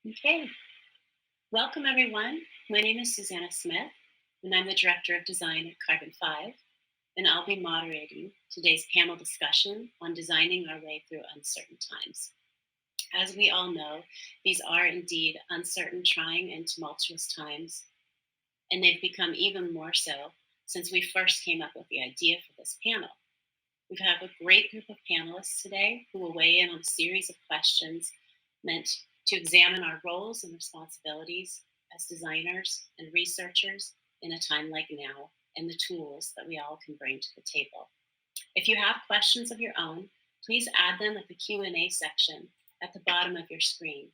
Okay, welcome everyone. My name is Susanna Smith, and I'm the Director of Design at Carbon 5, and I'll be moderating today's panel discussion on designing our way through uncertain times. As we all know, these are indeed uncertain, trying, and tumultuous times, and they've become even more so since we first came up with the idea for this panel. We have a great group of panelists today who will weigh in on a series of questions meant to examine our roles and responsibilities as designers and researchers in a time like now and the tools that we all can bring to the table. If you have questions of your own, please add them at the Q&A section at the bottom of your screen.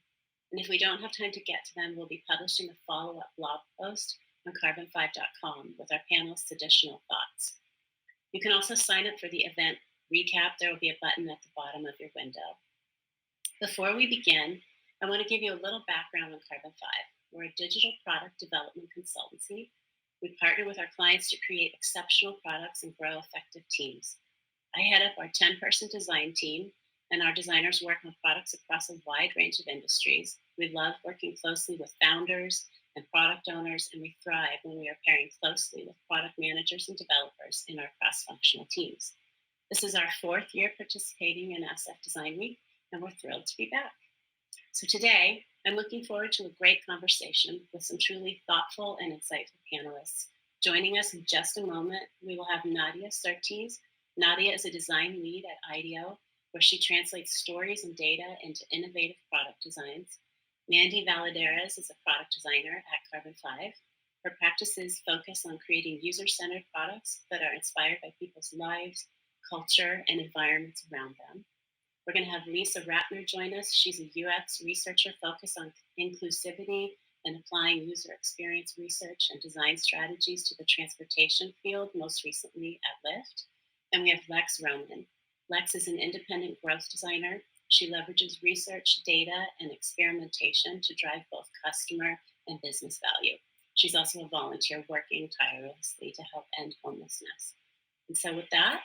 And if we don't have time to get to them, we'll be publishing a follow-up blog post on carbon5.com with our panelists' additional thoughts. You can also sign up for the event recap. There will be a button at the bottom of your window. Before we begin, I want to give you a little background on Carbon 5. We're a digital product development consultancy. We partner with our clients to create exceptional products and grow effective teams. I head up our 10-person design team, and our designers work on products across a wide range of industries. We love working closely with founders and product owners, and we thrive when we are pairing closely with product managers and developers in our cross-functional teams. This is our 4th year participating in SF Design Week, and we're thrilled to be back. So today, I'm looking forward to a great conversation with some truly thoughtful and insightful panelists. Joining us in just a moment, we will have Nadia Surtees. Nadia is a design lead at IDEO, where she translates stories and data into innovative product designs. Mandy Valadares is a product designer at Carbon 5. Her practices focus on creating user-centered products that are inspired by people's lives, culture, and environments around them. We're going to have Lisa Ratner join us. She's a UX researcher focused on inclusivity and applying user experience research and design strategies to the transportation field, most recently at Lyft. And we have Lex Roman. Lex is an independent growth designer. She leverages research, data, and experimentation to drive both customer and business value. She's also a volunteer working tirelessly to help end homelessness. And so with that,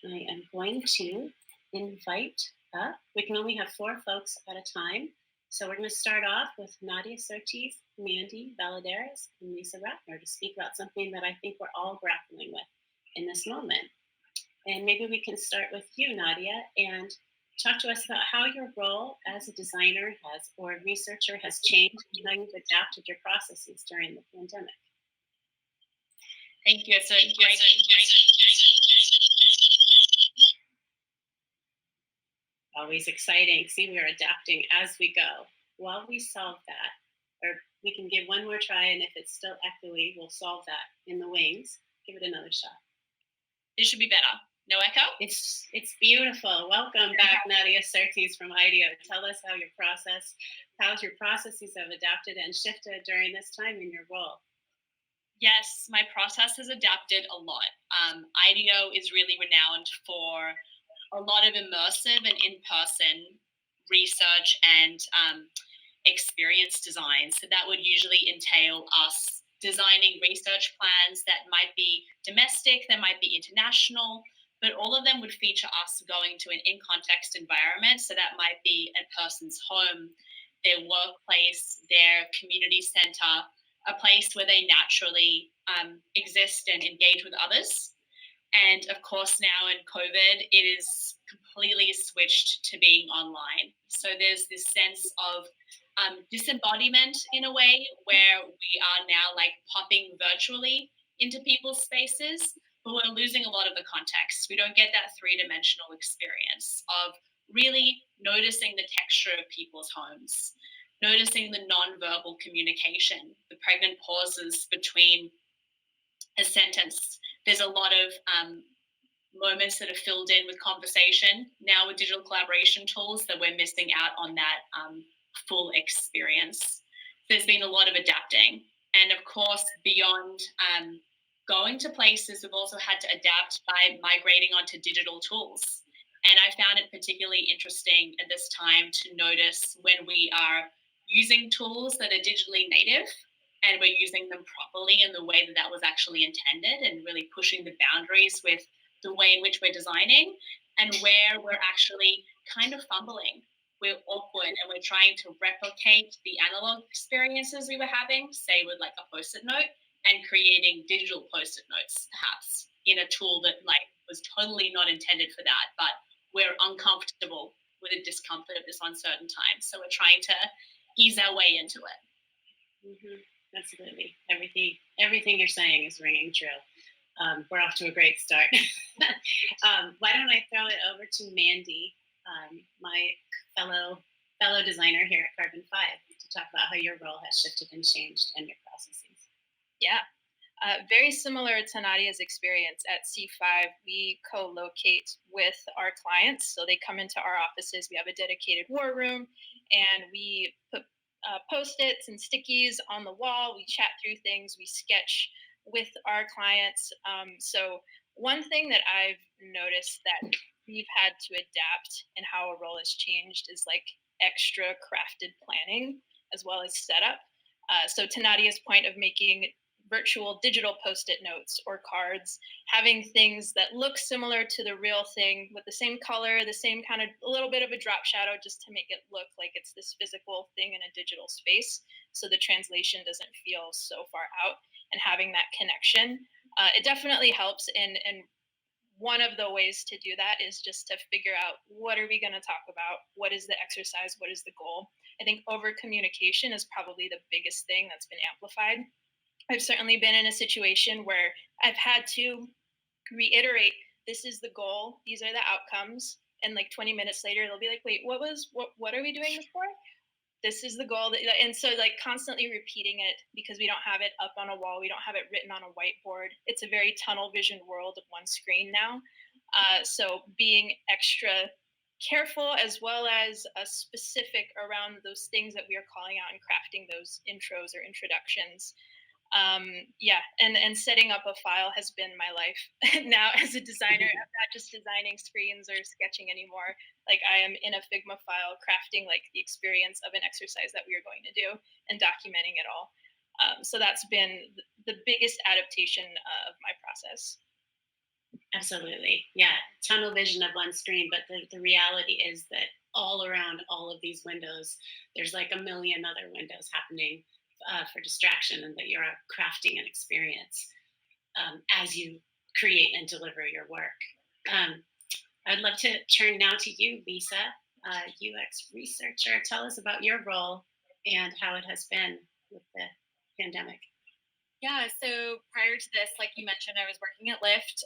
I am going to invite up. We can only have 4 folks at a time. So we're going to start off with Nadia Surtees, Mandy Valadares, and Lisa Ratner to speak about something that I think we're all grappling with in this moment. And maybe we can start with you, Nadia, and talk to us about how your role as a designer or a researcher has changed and how you've adapted your processes during the pandemic. Thank you. It's a great. Always exciting. See, we are adapting as we go. While we solve that, or we can give one more try, and if it's still echoey, we'll solve that in the wings. Give it another shot. It should be better. No echo? It's beautiful. Welcome back, Nadia Surtees from IDEO. Tell us how your processes have adapted and shifted during this time in your role. Yes, my process has adapted a lot. IDEO is really renowned for a lot of immersive and in-person research and experience design. So that would usually entail us designing research plans that might be domestic, that might be international, but all of them would feature us going to an in-context environment. So that might be a person's home, their workplace, their community center, a place where they naturally exist and engage with others. And of course, now in COVID, it is completely switched to being online. So there's this sense of disembodiment in a way where we are now like popping virtually into people's spaces, but we're losing a lot of the context. We don't get that 3-dimensional experience of really noticing the texture of people's homes, noticing the nonverbal communication, the pregnant pauses between a sentence. There's a lot of moments that are filled in with conversation now with digital collaboration tools that we're missing out on that full experience. There's been a lot of adapting. And of course, beyond going to places, we've also had to adapt by migrating onto digital tools. And I found it particularly interesting at this time to notice when we are using tools that are digitally native and we're using them properly in the way that that was actually intended and really pushing the boundaries with the way in which we're designing, and where we're actually kind of fumbling we're awkward and we're trying to replicate the analog experiences we were having, say with like a post-it note, and creating digital post-it notes, perhaps in a tool that like was totally not intended for that, but we're uncomfortable with the discomfort of this uncertain time. So we're trying to ease our way into it. Hmm. Absolutely. Everything you're saying is ringing true. We're off to a great start. Why don't I throw it over to Mandy, my fellow designer here at Carbon Five, to talk about how your role has shifted and changed in your processes. Yeah. Very similar to Nadia's experience at C5, we co locate with our clients. So they come into our offices. We have a dedicated war room and we put post its and stickies on the wall. We chat through things, we sketch with our clients. One thing that I've noticed that we've had to adapt and how a role has changed is like extra crafted planning as well as setup. To Nadia's point of making virtual digital post-it notes or cards, having things that look similar to the real thing with the same color, the same kind of a little bit of a drop shadow just to make it look like it's this physical thing in a digital space so the translation doesn't feel so far out, and having that connection. It definitely helps, and one of the ways to do that is just to figure out what are we going to talk about, what is the exercise, what is the goal. I think over communication is probably the biggest thing that's been amplified. I've certainly been in a situation where I've had to reiterate, this is the goal, these are the outcomes, and like 20 minutes later they'll be like, wait, what are we doing this for? This is the goal and so like constantly repeating it because we don't have it up on a wall, we don't have it written on a whiteboard. It's a very tunnel vision world of one screen now. So being extra careful as well as specific around those things that we are calling out and crafting those intros or introductions. Yeah, and setting up a file has been my life now as a designer. I'm not just designing screens or sketching anymore. Like I am in a Figma file crafting like the experience of an exercise that we are going to do and documenting it all. So that's been the biggest adaptation of my process. Absolutely. Yeah. Tunnel vision of one screen, but the reality is that all around all of these windows, there's like a million other windows happening for distraction, and that you're crafting an experience as you create and deliver your work. Um, I'd love to turn now to you, Lisa, UX researcher. Tell us about your role and how it has been with the pandemic. Yeah, so prior to this, like you mentioned, I was working at Lyft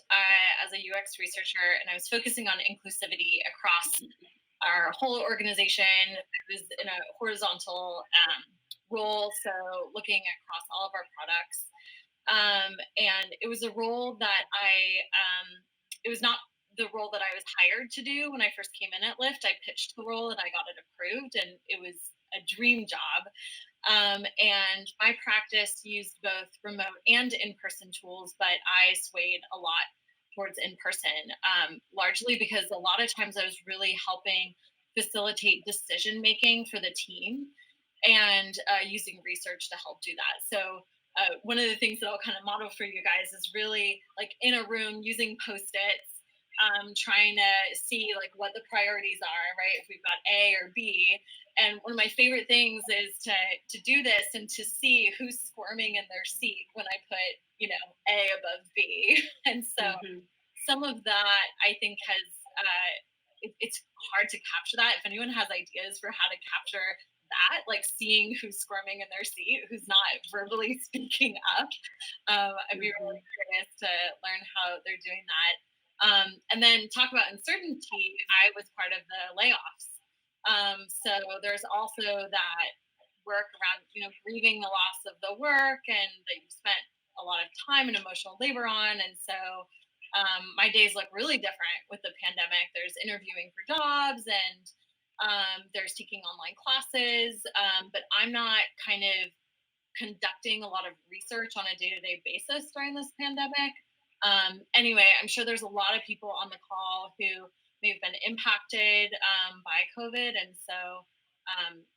as a UX researcher, and I was focusing on inclusivity across our whole organization. I was in a horizontal role, so looking across all of our products. And it was a role that it was not the role that I was hired to do when I first came in at Lyft. I pitched the role and I got it approved, and it was a dream job. And my practice used both remote and in person tools, but I swayed a lot towards in person, largely because a lot of times I was really helping facilitate decision making for the team and using research to help do that. So, one of the things that I'll kind of model for you guys is really like in a room using post its. Trying to see like what the priorities are, right? If we've got A or B, and one of my favorite things is to do this and to see who's squirming in their seat when I put A above B. And so Mm-hmm. some of that I think has it's hard to capture that. If anyone has ideas for how to capture that, like seeing who's squirming in their seat, who's not verbally speaking up, I'd be Mm-hmm. really curious to learn how they're doing that. And then talk about uncertainty. I was part of the layoffs. So there's also that work around, grieving the loss of the work and that you spent a lot of time and emotional labor on. And so my days look really different with the pandemic. There's interviewing for jobs and there's taking online classes, but I'm not kind of conducting a lot of research on a day-to-day basis during this pandemic. Anyway, I'm sure there's a lot of people on the call who may have been impacted by COVID, and so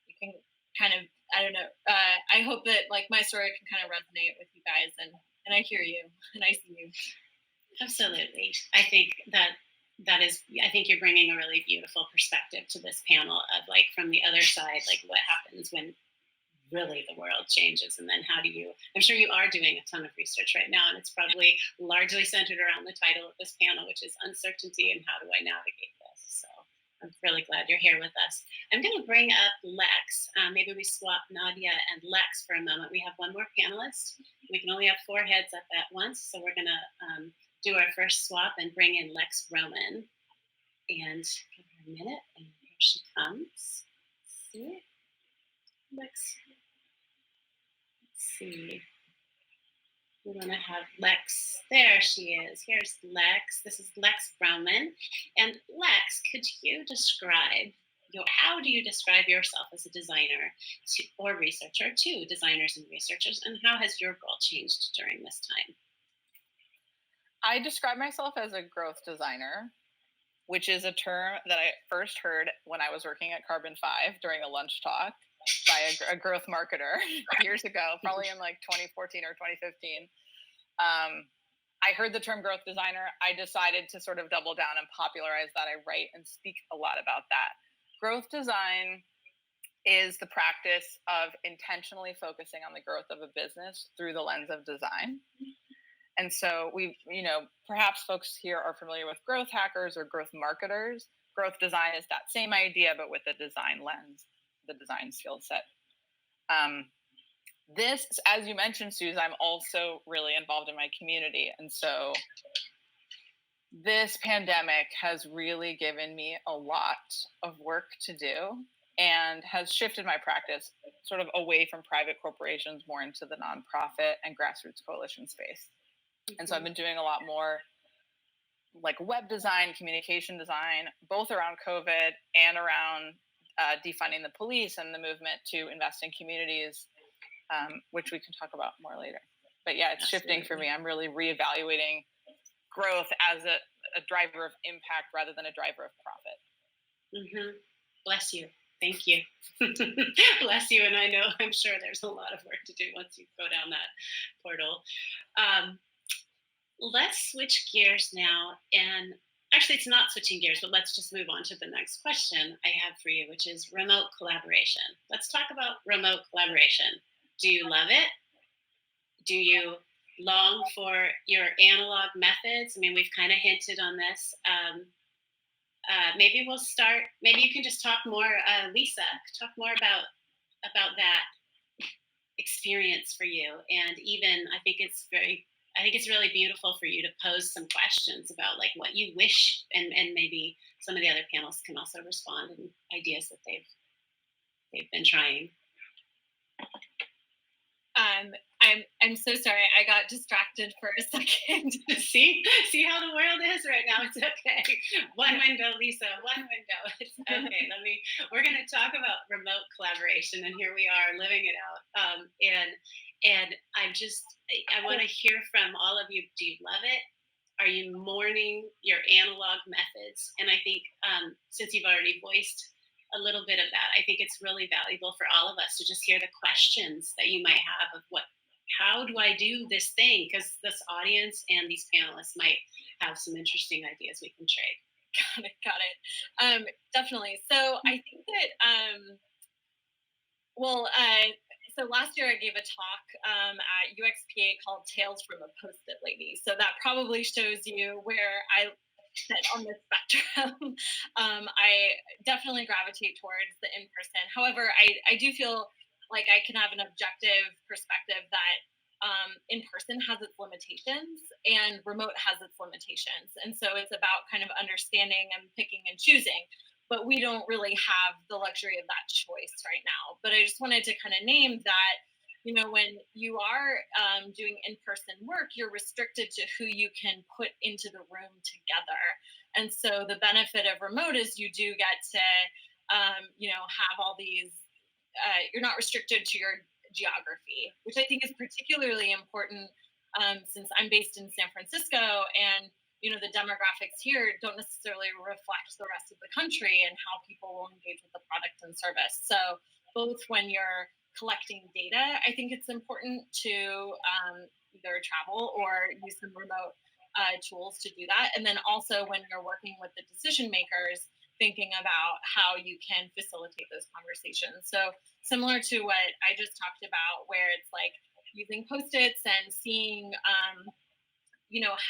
you can kind of, I don't know. I hope that like my story can kind of resonate with you guys, and I hear you and I see you. Absolutely. I think that that is, I think you're bringing a really beautiful perspective to this panel of like from the other side, like what happens when really the world changes, and then how do you, I'm sure you are doing a ton of research right now, and it's probably largely centered around the title of this panel, which is uncertainty and how do I navigate this. So I'm really glad you're here with us. I'm going to bring up Lex. Maybe we swap Nadia and Lex for a moment. We have one more panelist. We can only have 4 heads up at once, so we're going to do our first swap and bring in Lex Roman. And give her a minute, and here she comes. Let's see. Lex. Let's see. We want to have Lex. There she is. Here's Lex. This is Lex Brownman. And Lex, could you describe how do you describe yourself as a designer or researcher to designers and researchers, and how has your role changed during this time? I describe myself as a growth designer, which is a term that I first heard when I was working at Carbon 5 during a lunch talk by a growth marketer years ago, probably in like 2014 or 2015. I heard the term growth designer. I decided to sort of double down and popularize that. I write and speak a lot about that. Growth design is the practice of intentionally focusing on the growth of a business through the lens of design. And so perhaps folks here are familiar with growth hackers or growth marketers. Growth design is that same idea, but with a design lens, the design skill set. This, as you mentioned, Suze, I'm also really involved in my community. And so this pandemic has really given me a lot of work to do and has shifted my practice sort of away from private corporations, more into the nonprofit and grassroots coalition space. And so I've been doing a lot more like web design, communication design, both around COVID and around defunding the police and the movement to invest in communities, which we can talk about more later. But yeah, it's shifting for me. I'm really reevaluating growth as a driver of impact rather than a driver of profit. Mm-hmm. Bless you. Thank you. Bless you. And I know, I'm sure there's a lot of work to do once you go down that portal. Let's switch gears now, and actually it's not switching gears, but let's just move on to the next question I have for you, which is remote collaboration. Let's talk about remote collaboration. Do you love it? Do you long for your analog methods? I mean, we've kind of hinted on this. Maybe we'll start, maybe you can just talk more, Lisa, talk more about that experience for you. And even, I think it's really beautiful for you to pose some questions about like what you wish, and maybe some of the other panelists can also respond and ideas that they've been trying. I'm so sorry. I got distracted for a second. See how the world is right now. It's okay. One window, Lisa. One window. It's okay. We're going to talk about remote collaboration, and here we are living it out. And I want to hear from all of you. Do you love it? Are you mourning your analog methods? And I think since you've already voiced a little bit of that, I think it's really valuable for all of us to just hear the questions that you might have of how do I do this thing? Because this audience and these panelists might have some interesting ideas we can trade. Got it. Definitely. So I think that, so last year I gave a talk at UXPA called Tales from a Post-it Lady. So that probably shows you where I sit on the spectrum. I definitely gravitate towards the in-person. However, I do feel like I can have an objective perspective that in-person has its limitations and remote has its limitations. And so it's about kind of understanding and picking and choosing. But we don't really have the luxury of that choice right now. But I just wanted to kind of name that, when you are doing in-person work, you're restricted to who you can put into the room together. And so the benefit of remote is you do get to, have all these, you're not restricted to your geography, which I think is particularly important since I'm based in San Francisco, and the demographics here don't necessarily reflect the rest of the country and how people will engage with the product and service. So both when you're collecting data, I think it's important to either travel or use some remote tools to do that. And then also when you're working with the decision makers, thinking about how you can facilitate those conversations. So similar to what I just talked about, where it's like using post-its and seeing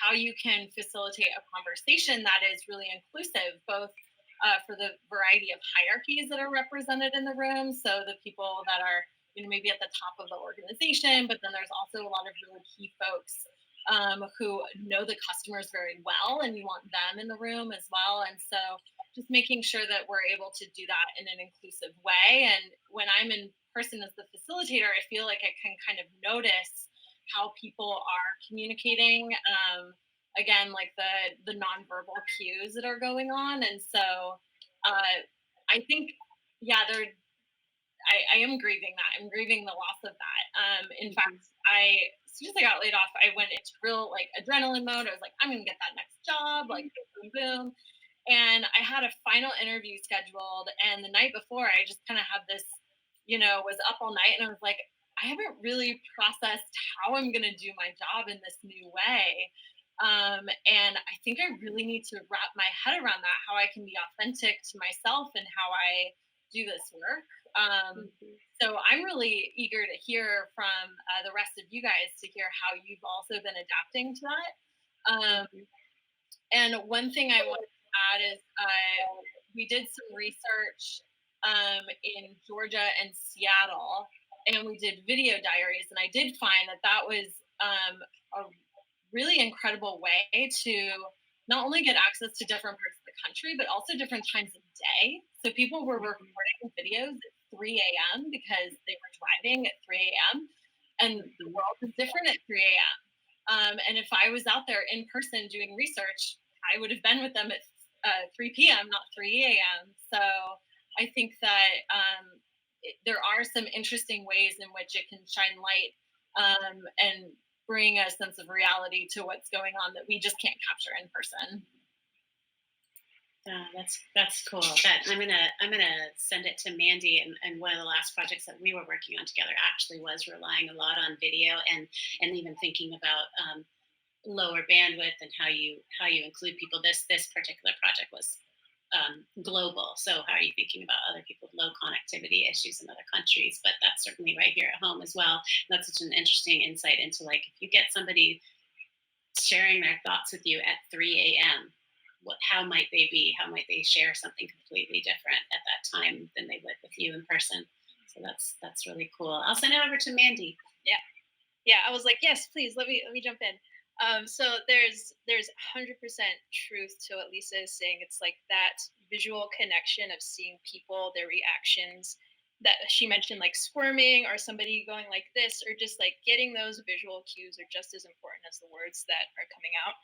how you can facilitate a conversation that is really inclusive, both for the variety of hierarchies that are represented in the room. So the people that are maybe at the top of the organization, but then there's also a lot of really key folks who know the customers very well, and you want them in the room as well. And so just making sure that we're able to do that in an inclusive way. And when I'm in person as the facilitator, I feel like I can kind of notice how people are communicating. Again, like the nonverbal cues that are going on. And so I think, yeah, I am grieving that. I'm grieving the loss of that. In fact, as soon as I got laid off, I went into real like adrenaline mode. I was like, I'm gonna get that next job, like boom, boom, boom. And I had a final interview scheduled, and the night before, I just kind of had this, was up all night, and I was like, I haven't really processed how I'm gonna do my job in this new way. And I think I really need to wrap my head around that, how I can be authentic to myself and how I do this work. So I'm really eager to hear from the rest of you guys to hear how you've also been adapting to that. And one thing I want to add is we did some research in Georgia and Seattle, and we did video diaries. And I did find that that was a really incredible way to not only get access to different parts of the country, but also different times of day. So people were recording videos at 3 a.m. because they were driving at 3 a.m. And the world is different at 3 a.m. And if I was out there in person doing research, I would have been with them at 3 p.m., not 3 a.m. So I think that there are some interesting ways in which it can shine light and bring a sense of reality to what's going on that we just can't capture in person. That's cool. That I'm gonna send it to Mandy. And one of the last projects that we were working on together actually was relying a lot on video and even thinking about lower bandwidth and how you include people. This particular project was global. So how are you thinking about other people with low connectivity issues in other countries? But that's certainly right here at home as well. That's such an interesting insight into like if you get somebody sharing their thoughts with you at 3 a.m. How might they be? How might they share something completely different at that time than they would with you in person? So that's really cool. I'll send it over to Mandy. Yeah. I was like, yes, please let me jump in. So there's 100% truth to what Lisa is saying. It's like that visual connection of seeing people, their reactions. That she mentioned, like squirming or somebody going like this, or just like getting those visual cues are just as important as the words that are coming out.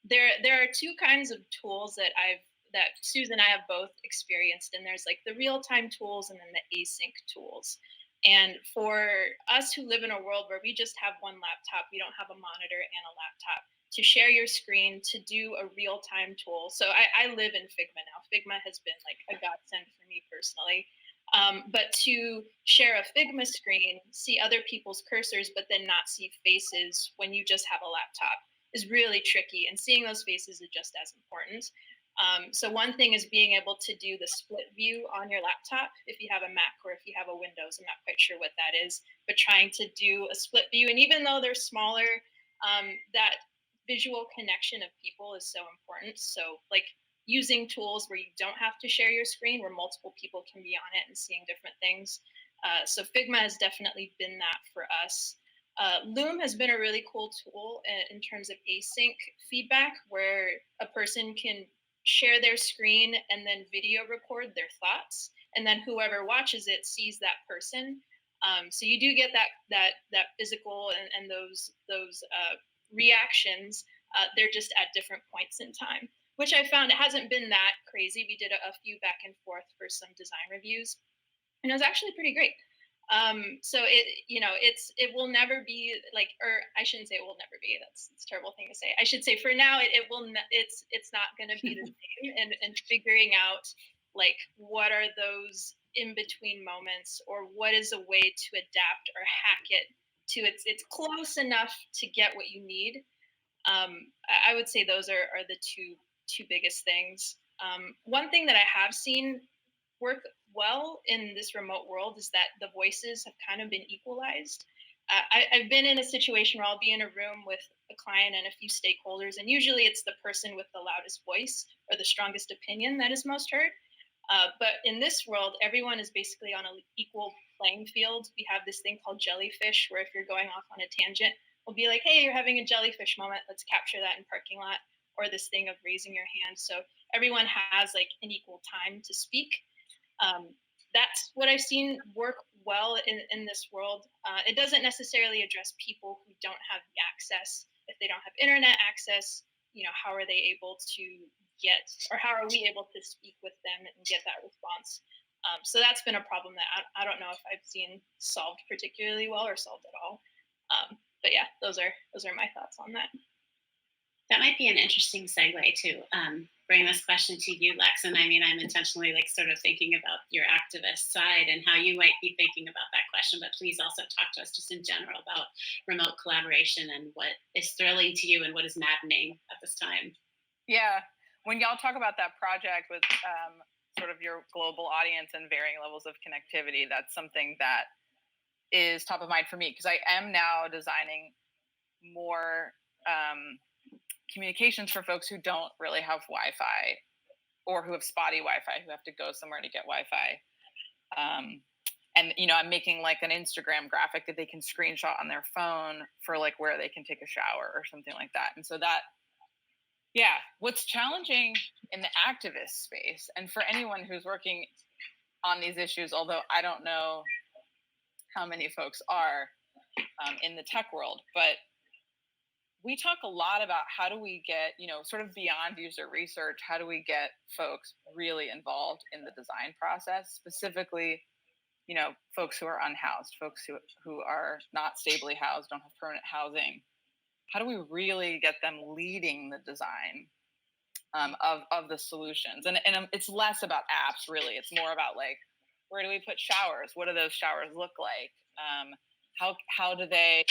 There are two kinds of tools that Susan and I have both experienced, and there's like the real-time tools and then the async tools. And for us who live in a world where we just have one laptop, we don't have a monitor and a laptop, to share your screen, to do a real-time tool. So I live in Figma now. Figma has been like a godsend for me personally. But to share a Figma screen, see other people's cursors, but then not see faces when you just have a laptop is really tricky, and seeing those faces is just as important. So one thing is being able to do the split view on your laptop if you have a Mac or if you have a Windows. I'm not quite sure what that is, but trying to do a split view. And even though they're smaller, that visual connection of people is so important. So like using tools where you don't have to share your screen, where multiple people can be on it and seeing different things. So Figma has definitely been that for us. Loom has been a really cool tool in terms of async feedback, where a person can share their screen and then video record their thoughts, and then whoever watches it sees that person. So you do get that physical and those reactions. They're just at different points in time, which I found it hasn't been that crazy. We did a few back and forth for some design reviews, and it was actually pretty great. So it will never be like, or I shouldn't say it will never be. That's a terrible thing to say. I should say for now it's not going to be the same. And figuring out like what are those in between moments, or what is a way to adapt or hack it to it's close enough to get what you need. I would say those are the two biggest things. One thing that I have seen work well in this remote world is that the voices have kind of been equalized. I've been in a situation where I'll be in a room with a client and a few stakeholders, and usually it's the person with the loudest voice or the strongest opinion that is most heard. But in this world, everyone is basically on an equal playing field. We have this thing called jellyfish, where if you're going off on a tangent, we'll be like, hey, you're having a jellyfish moment. Let's capture that in parking lot. Or this thing of raising your hand. So everyone has like an equal time to speak. That's what I've seen work well in this world. It doesn't necessarily address people who don't have the access. If they don't have internet access, how are they able to get, or how are we able to speak with them and get that response? So that's been a problem that I don't know if I've seen solved particularly well or solved at all. But yeah, those are my thoughts on that. That might be an interesting segue to bring this question to you, Lex. And I mean, I'm intentionally like sort of thinking about your activist side and how you might be thinking about that question. But please also talk to us just in general about remote collaboration and what is thrilling to you and what is maddening at this time. Yeah, when y'all talk about that project with sort of your global audience and varying levels of connectivity, that's something that is top of mind for me because I am now designing more communications for folks who don't really have Wi-Fi or who have spotty Wi-Fi, who have to go somewhere to get Wi-Fi. And I'm making like an Instagram graphic that they can screenshot on their phone for like where they can take a shower or something like that. And so that, yeah, what's challenging in the activist space and for anyone who's working on these issues, although I don't know how many folks are in the tech world, but we talk a lot about how do we get, sort of beyond user research, how do we get folks really involved in the design process, specifically, folks who are unhoused, folks who are not stably housed, don't have permanent housing. How do we really get them leading the design of the solutions? And it's less about apps, really. It's more about like, where do we put showers? What do those showers look like? How do they...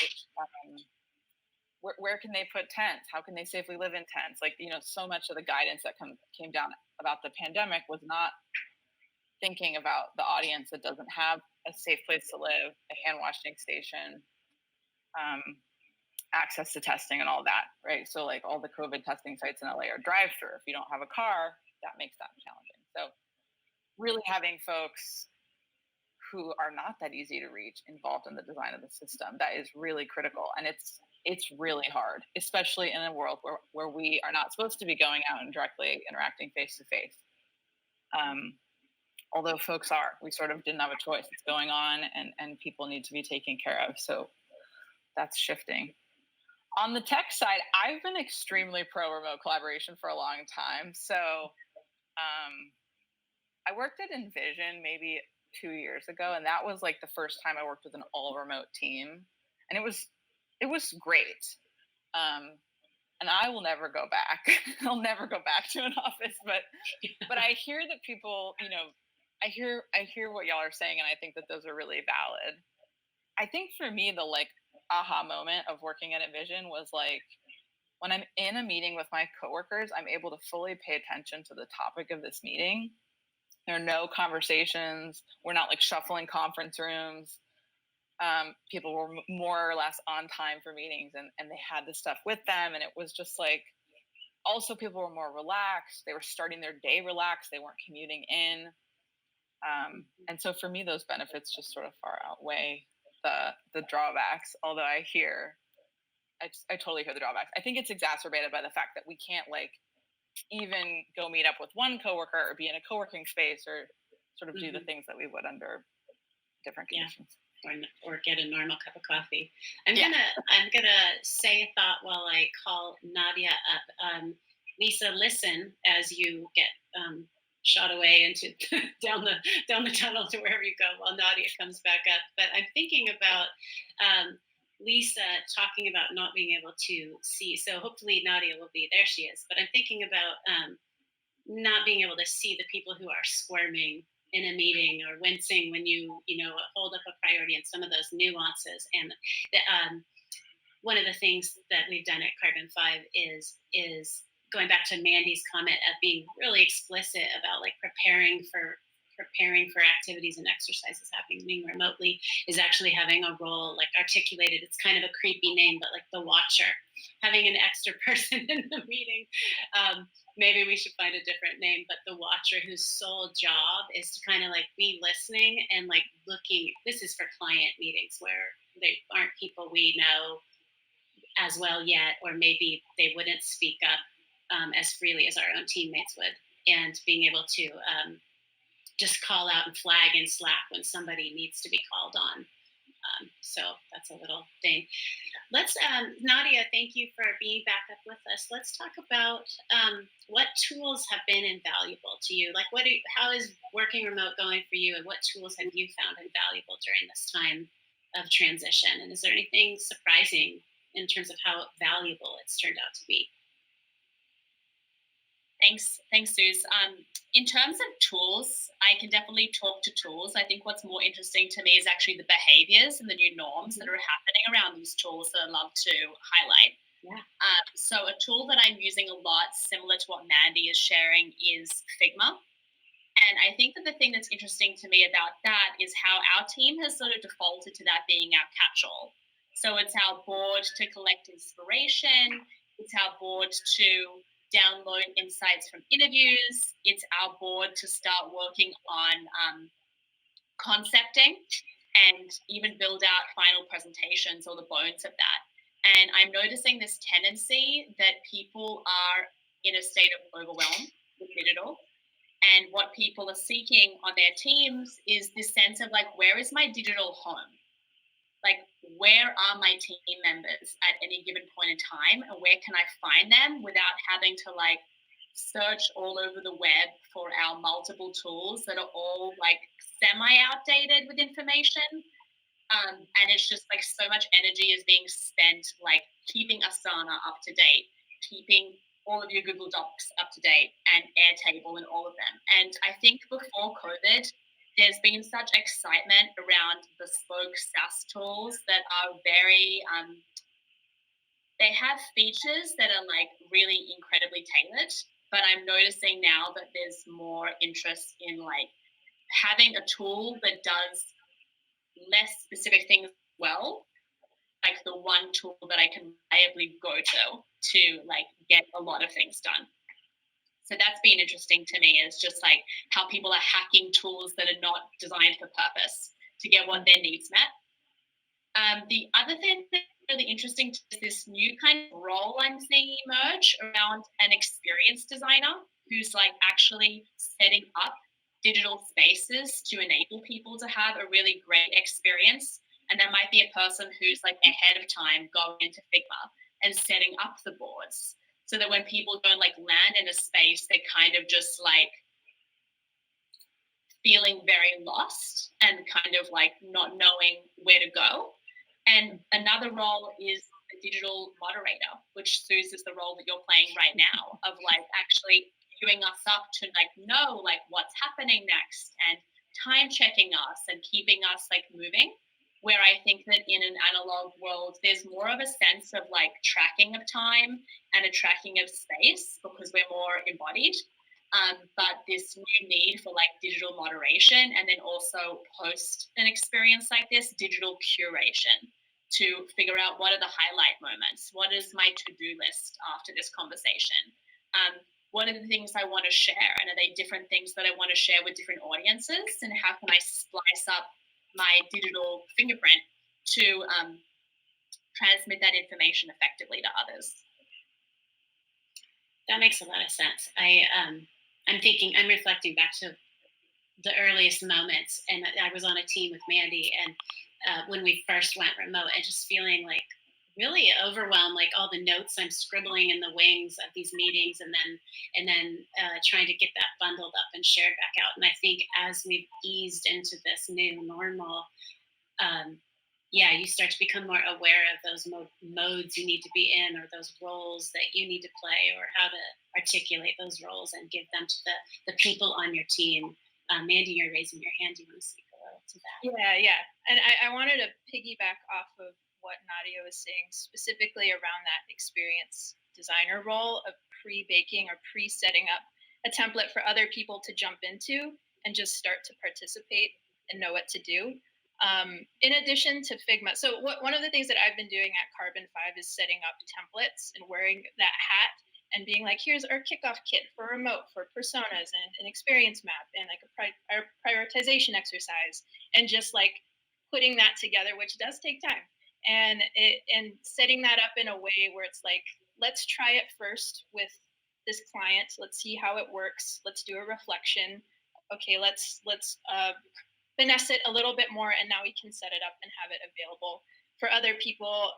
where can they put tents? How can they safely live in tents? Like, so much of the guidance that came down about the pandemic was not thinking about the audience that doesn't have a safe place to live, a hand washing station, access to testing and all that, right? So like all the COVID testing sites in LA are drive-through. If you don't have a car, that makes that challenging. So really having folks who are not that easy to reach involved in the design of the system, that is really critical. And it's really hard, especially in a world where we are not supposed to be going out and directly interacting face to face. Although folks are, we sort of didn't have a choice. It's going on and people need to be taken care of. So that's shifting. On the tech side, I've been extremely pro remote collaboration for a long time. So I worked at Envision maybe 2 years ago, and that was like the first time I worked with an all remote team. And it was great. And I will never go back. I'll never go back to an office, but I hear that people, I hear what y'all are saying, and I think that those are really valid. I think for me, the like aha moment of working at Envision was like when I'm in a meeting with my coworkers, I'm able to fully pay attention to the topic of this meeting. There are no conversations. We're not like shuffling conference rooms. People were more or less on time for meetings and they had this stuff with them. And it was just like, also people were more relaxed. They were starting their day relaxed. They weren't commuting in. And so for me, those benefits just sort of far outweigh the drawbacks. Although I totally hear the drawbacks. I think it's exacerbated by the fact that we can't like even go meet up with one coworker or be in a co-working space or sort of do the things that we would under different conditions. Or get a normal cup of coffee. I'm gonna say a thought while I call Nadia up. Lisa, listen as you get shot away into down the tunnel to wherever you go while Nadia comes back up. But I'm thinking about Lisa talking about not being able to see. So hopefully Nadia will be there. She is. But I'm thinking about not being able to see the people who are squirming in a meeting or wincing when you hold up a priority and some of those nuances and one of the things that we've done at Carbon 5 is going back to Mandy's comment of being really explicit about like preparing for activities and exercises happening remotely, is actually having a role like articulated. It's kind of a creepy name, but like the watcher, having an extra person in the meeting. Maybe we should find a different name, but the watcher whose sole job is to kind of like be listening and like looking. This is for client meetings where they aren't people we know as well yet, or maybe they wouldn't speak up as freely as our own teammates would, and being able to just call out and flag in Slack when somebody needs to be called on. So that's a little thing. Let's, Nadia, thank you for being back up with us. Let's talk about what tools have been invaluable to you. Like, how is working remote going for you, and what tools have you found invaluable during this time of transition? And is there anything surprising in terms of how valuable it's turned out to be? Thanks, Suze. In terms of tools, I can definitely talk to tools. I think what's more interesting to me is actually the behaviors and the new norms that are happening around these tools that I'd love to highlight. Yeah. So a tool that I'm using a lot, similar to what Mandy is sharing, is Figma. And I think that the thing that's interesting to me about that is how our team has sort of defaulted to that being our catch-all. So it's our board to collect inspiration. It's our board to download insights from interviews. It's our board to start working on concepting and even build out final presentations or the bones of that. And I'm noticing this tendency that people are in a state of overwhelm with digital. And what people are seeking on their teams is this sense of like, where is my digital home? Like, where are my team members at any given point in time, and where can I find them without having to like search all over the web for our multiple tools that are all like semi outdated with information. And it's just like so much energy is being spent like keeping Asana up to date, keeping all of your Google Docs up to date, and Airtable and all of them. And I think before COVID, there's been such excitement around bespoke SaaS tools that are very, they have features that are like really incredibly tailored. But I'm noticing now that there's more interest in like having a tool that does less specific things well, like the one tool that I can reliably go to like get a lot of things done. So that's been interesting to me, is just like how people are hacking tools that are not designed for purpose to get what their needs met. The other thing that's really interesting is this new kind of role I'm seeing emerge around an experienced designer who's like actually setting up digital spaces to enable people to have a really great experience. And that might be a person who's like ahead of time going into Figma and setting up the boards, so that when people don't like land in a space, they're kind of just like feeling very lost and kind of like not knowing where to go. And another role is the digital moderator, which Suze is the role that you're playing right now, of like actually queuing us up to like know like what's happening next and time checking us and keeping us like moving. Where I think that in an analog world, there's more of a sense of like tracking of time and a tracking of space because we're more embodied. But this new need for like digital moderation, and then also post an experience like this, digital curation, to figure out what are the highlight moments, what is my to-do list after this conversation, what are the things I want to share, and are they different things that I want to share with different audiences, and how can I splice up my digital fingerprint to transmit that information effectively to others. That makes a lot of sense. I'm reflecting back to the earliest moments, and I was on a team with Mandy, and when we first went remote, and just feeling like really overwhelmed, like all the notes I'm scribbling in the wings of these meetings, and then trying to get that bundled up and shared back out. And I think as we've eased into this new normal, you start to become more aware of those modes you need to be in, or those roles that you need to play, or how to articulate those roles and give them to the people on your team. Mandy, you're raising your hand. Do you want to speak a little to that? Yeah. And I wanted to piggyback off of what Nadia was saying, specifically around that experience designer role of pre-baking or pre-setting up a template for other people to jump into and just start to participate and know what to do. In addition to Figma, so one of the things that I've been doing at Carbon 5 is setting up templates and wearing that hat and being like, here's our kickoff kit for remote, for personas, and an experience map, and like a prioritization exercise, and just like putting that together, which does take time, and setting that up in a way where it's like, let's try it first with this client, let's see how it works, let's do a reflection, okay, let's finesse it a little bit more, and now we can set it up and have it available for other people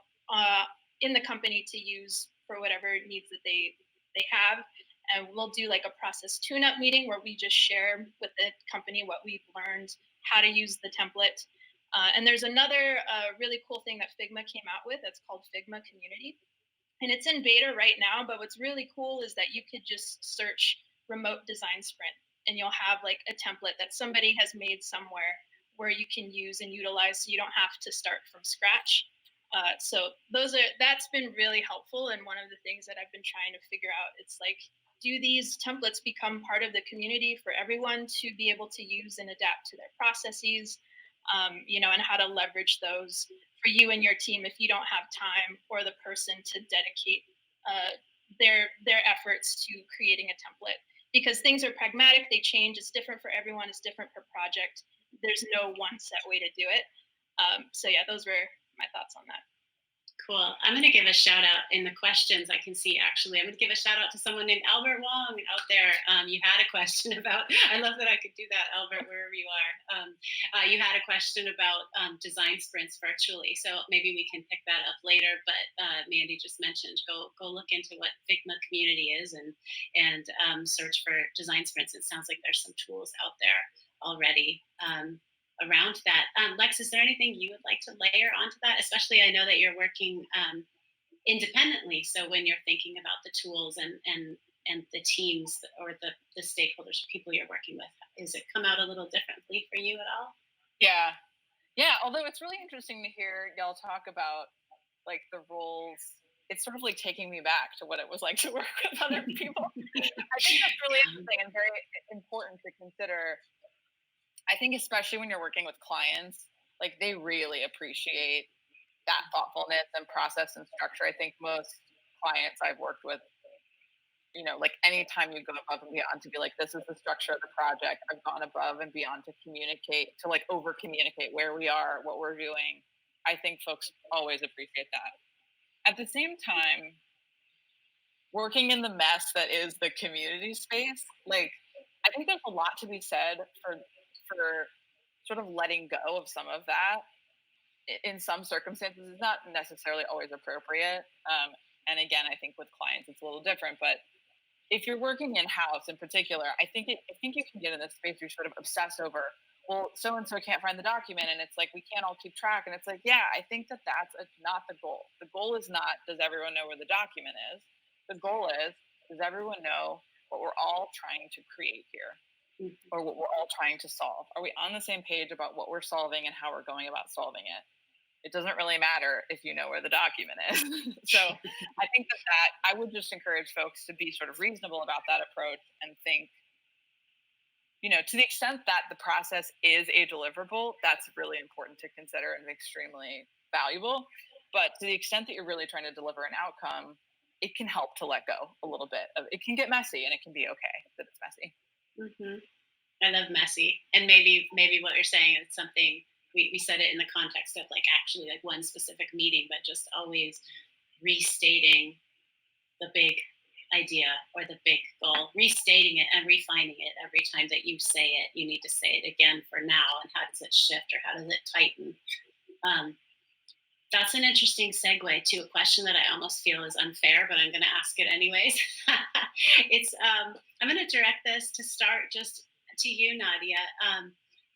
in the company to use for whatever needs that they have. And we'll do like a process tune-up meeting where we just share with the company what we've learned, how to use the template. And there's another really cool thing that Figma came out with that's called Figma Community. And it's in beta right now, but what's really cool is that you could just search remote design sprint and you'll have like a template that somebody has made somewhere where you can use and utilize, so you don't have to start from scratch. So that's been really helpful. And one of the things that I've been trying to figure out, it's like, do these templates become part of the community for everyone to be able to use and adapt to their processes, and how to leverage those for you and your team if you don't have time or the person to dedicate their efforts to creating a template, because things are pragmatic, they change, it's different for everyone, it's different per project, there's no one set way to do it. So yeah, those were my thoughts on that. Cool. I'm going to give a shout out in the questions. I can see actually, I'm going to give a shout out to someone named Albert Wong out there. You had a question about, I love that I could do that, Albert, wherever you are. You had a question about design sprints virtually. So maybe we can pick that up later. But Mandy just mentioned, go look into what Figma Community is and search for design sprints. It sounds like there's some tools out there already. Around that. Lex, is there anything you would like to layer onto that? Especially, I know that you're working independently. So when you're thinking about the tools and the teams or the stakeholders, people you're working with, is it come out a little differently for you at all? Yeah. Although it's really interesting to hear y'all talk about like the roles. It's sort of like taking me back to what it was like to work with other people. I think that's really interesting and very important to consider. I think especially when you're working with clients, like they really appreciate that thoughtfulness and process and structure. I think most clients I've worked with, like anytime you go above and beyond to be like, this is the structure of the project, I've gone above and beyond to communicate, to like over communicate where we are, what we're doing. I think folks always appreciate that. At the same time, working in the mess that is the community space, like I think there's a lot to be said for sort of letting go of some of that. In some circumstances, it's not necessarily always appropriate. And again, I think with clients, it's a little different. But if you're working in house, in particular, I think you can get in this space where you sort of obsess over. Well, so and so can't find the document, and it's like we can't all keep track. And it's like, yeah, I think that's not the goal. The goal is not does everyone know where the document is. The goal is does everyone know what we're all trying to create here? Or what we're all trying to solve? Are we on the same page about what we're solving and how we're going about solving it? It doesn't really matter if you know where the document is. So I think that I would just encourage folks to be sort of reasonable about that approach and think, to the extent that the process is a deliverable, that's really important to consider and extremely valuable. But to the extent that you're really trying to deliver an outcome, it can help to let go a little bit. It can get messy, and it can be okay that it's messy. Mm-hmm. I love messy, and maybe what you're saying is something we said it in the context of like actually like one specific meeting, but just always restating the big idea or the big goal, restating it and refining it every time that you say it. You need to say it again for now, and how does it shift or how does it tighten? That's an interesting segue to a question that I almost feel is unfair, but I'm going to ask it anyways. I'm going to direct this to start just to you, Nadia.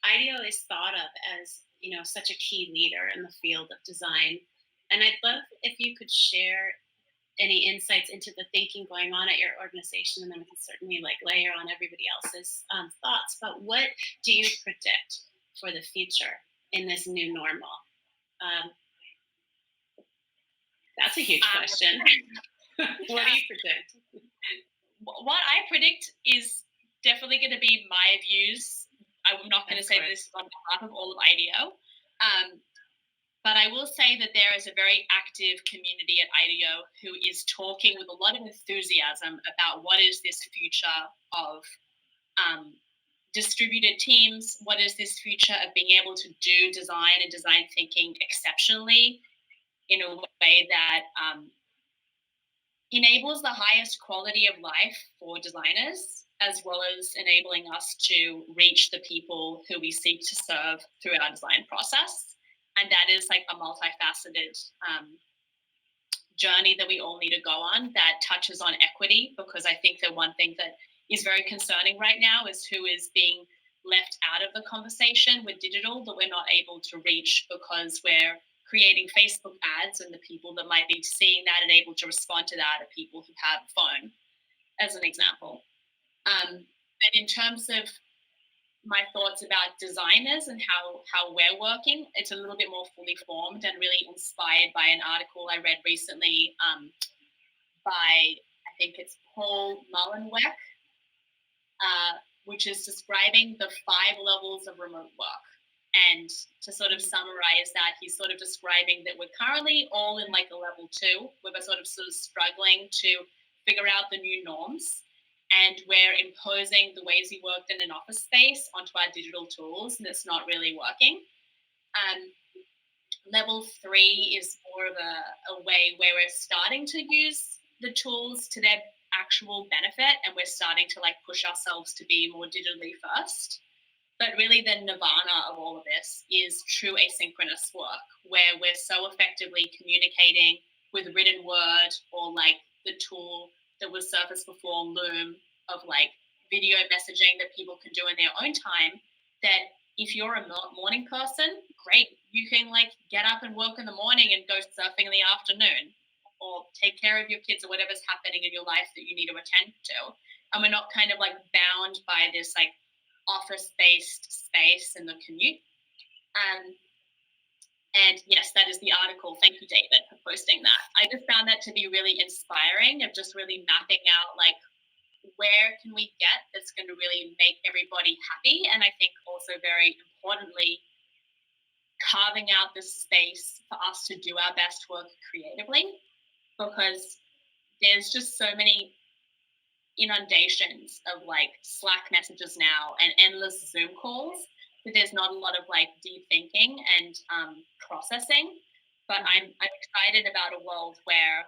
IDEO is thought of as such a key leader in the field of design, and I'd love if you could share any insights into the thinking going on at your organization, and then we can certainly like layer on everybody else's thoughts. But what do you predict for the future in this new normal? That's a huge question. What do you predict? What I predict is definitely going to be my views. I'm not going to say this on behalf of all of IDEO, but I will say that there is a very active community at IDEO who is talking with a lot of enthusiasm about what is this future of distributed teams, what is this future of being able to do design and design thinking exceptionally in a way that enables the highest quality of life for designers, as well as enabling us to reach the people who we seek to serve through our design process. And that is like a multifaceted journey that we all need to go on that touches on equity, because I think that one thing that is very concerning right now is who is being left out of the conversation with digital that we're not able to reach because we're creating Facebook ads, and the people that might be seeing that and able to respond to that are people who have a phone, as an example. And in terms of my thoughts about designers and how we're working, it's a little bit more fully formed and really inspired by an article I read recently by, I think it's Paul Mullenweg, which is describing the 5 levels of remote work. And to sort of summarize that, he's sort of describing that we're currently all in like a level 2, where we're sort of struggling to figure out the new norms. And we're imposing the ways we worked in an office space onto our digital tools, and it's not really working. Level 3 is more of a way where we're starting to use the tools to their actual benefit, and we're starting to like push ourselves to be more digitally first. But really the nirvana of all of this is true asynchronous work, where we're so effectively communicating with written word or like the tool that was surfaced before, Loom, of like video messaging that people can do in their own time, that if you're a morning person, great, you can like get up and work in the morning and go surfing in the afternoon, or take care of your kids or whatever's happening in your life that you need to attend to. And we're not kind of like bound by this like office-based space and the commute. And yes, that is the article. Thank you, David, for posting that. I just found that to be really inspiring, of just really mapping out like where can we get that's going to really make everybody happy. And I think also very importantly, carving out this space for us to do our best work creatively, because there's just so many inundations of like Slack messages now and endless Zoom calls that there's not a lot of like deep thinking and processing. But I'm excited about a world where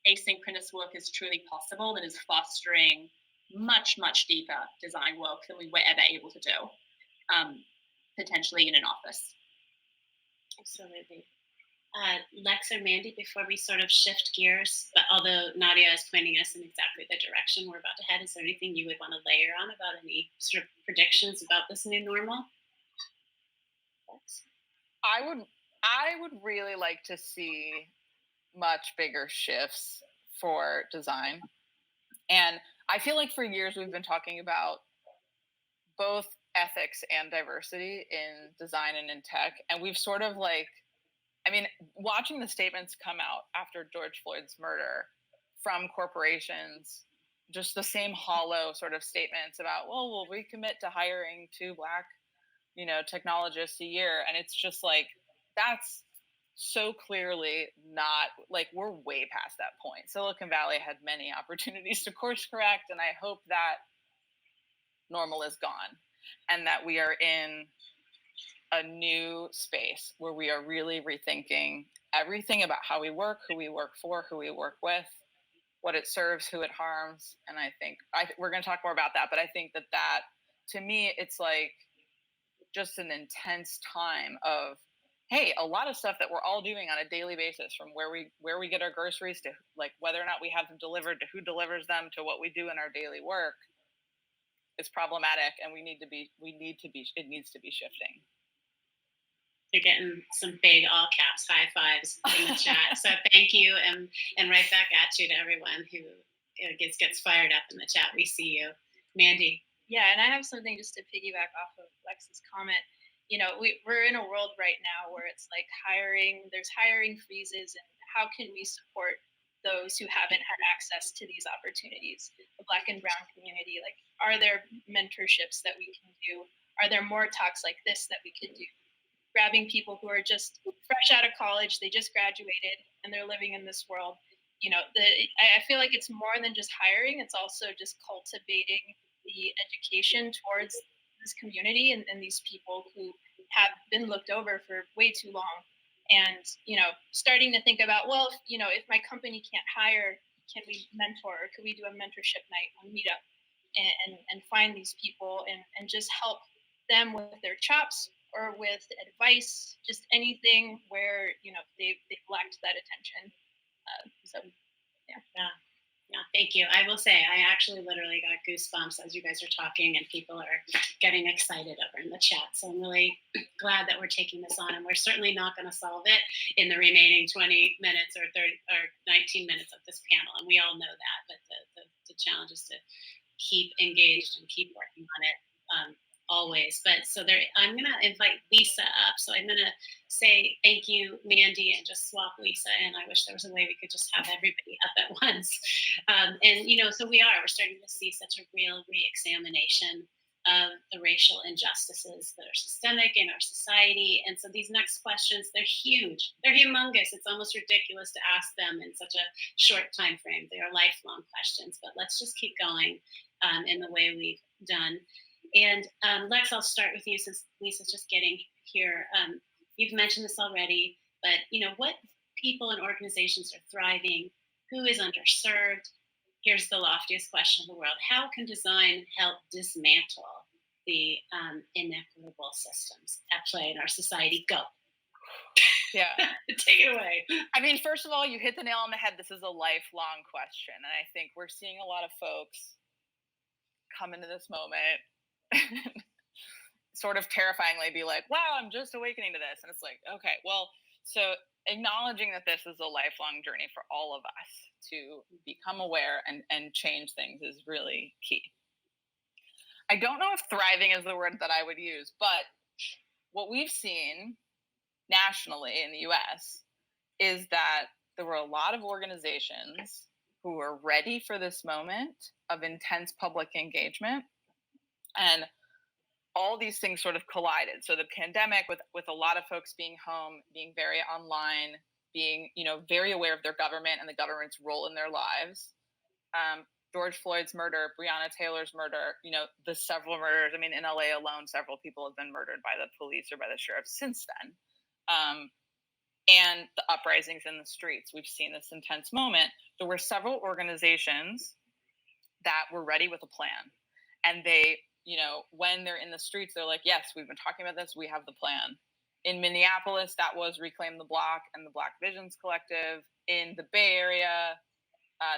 asynchronous work is truly possible and is fostering much, much deeper design work than we were ever able to do, potentially in an office. Absolutely. Lex or Mandy, before we sort of shift gears, but although Nadia is pointing us in exactly the direction we're about to head, is there anything you would want to layer on about any sort of predictions about this new normal? Lex? I would really like to see much bigger shifts for design. And I feel like for years we've been talking about both ethics and diversity in design and in tech. And we've sort of like, I mean, watching the statements come out after George Floyd's murder from corporations, just the same hollow sort of statements about, well, we'll recommit to hiring 2 Black, technologists a year. And it's just like, that's so clearly not, like, we're way past that point. Silicon Valley had many opportunities to course correct, and I hope that normal is gone and that we are in a new space where we are really rethinking everything about how we work, who we work for, who we work with, what it serves, who it harms. And I think we're going to talk more about that, but I think that to me, it's like just an intense time of, hey, a lot of stuff that we're all doing on a daily basis, from where we get our groceries to like whether or not we have them delivered to who delivers them to what we do in our daily work, is problematic, and it needs to be shifting. You're getting some big all caps high fives in the chat. So thank you, and right back at you to everyone who gets fired up in the chat. We see you. Mandy. Yeah, and I have something just to piggyback off of Lex's comment. We're in a world right now where it's like there's hiring freezes and how can we support those who haven't had access to these opportunities? The Black and Brown community, like, are there mentorships that we can do? Are there more talks like this that we could do? Grabbing people who are just fresh out of college, they just graduated, and they're living in this world. I feel like it's more than just hiring, it's also just cultivating the education towards this community and these people who have been looked over for way too long. And starting to think about, well, if my company can't hire, can we mentor, or could we do a mentorship night on Meetup, and find these people and just help them with their chops or with advice, just anything where they've lacked that attention. So Yeah, thank you. I will say, I actually literally got goosebumps as you guys are talking, and people are getting excited over in the chat. So I'm really glad that we're taking this on, and we're certainly not going to solve it in the remaining 20 minutes or 30 or 19 minutes of this panel, and we all know that. But the challenge is to keep engaged and keep working on it. Always. But so there, I'm going to invite Lisa up. So I'm going to say thank you, Mandy, and just swap Lisa. And I wish there was a way we could just have everybody up at once. So we're starting to see such a real re-examination of the racial injustices that are systemic in our society. And so these next questions, they're huge. They're humongous. It's almost ridiculous to ask them in such a short time frame. They are lifelong questions, but let's just keep going in the way we've done. And Lex, I'll start with you since Lisa's just getting here. You've mentioned this already, but what people and organizations are thriving? Who is underserved? Here's the loftiest question of the world: how can design help dismantle the inequitable systems at play in our society? Go. Yeah. Take it away. I mean, first of all, you hit the nail on the head. This is a lifelong question, and I think we're seeing a lot of folks come into this moment sort of terrifyingly be like, wow, I'm just awakening to this. And it's like, okay, well, so acknowledging that this is a lifelong journey for all of us to become aware and change things is really key. I don't know if thriving is the word that I would use, but what we've seen nationally in the US is that there were a lot of organizations who were ready for this moment of intense public engagement, and all these things sort of collided. So the pandemic, with a lot of folks being home, being very online, being very aware of their government and the government's role in their lives. George Floyd's murder, Breonna Taylor's murder, the several murders. I mean, in LA alone, several people have been murdered by the police or by the sheriff since then. And the uprisings in the streets. We've seen this intense moment. There were several organizations that were ready with a plan, and they, when they're in the streets, they're like, yes, we've been talking about this, we have the plan. In Minneapolis, that was Reclaim the Block and the Black Visions Collective. In the Bay Area,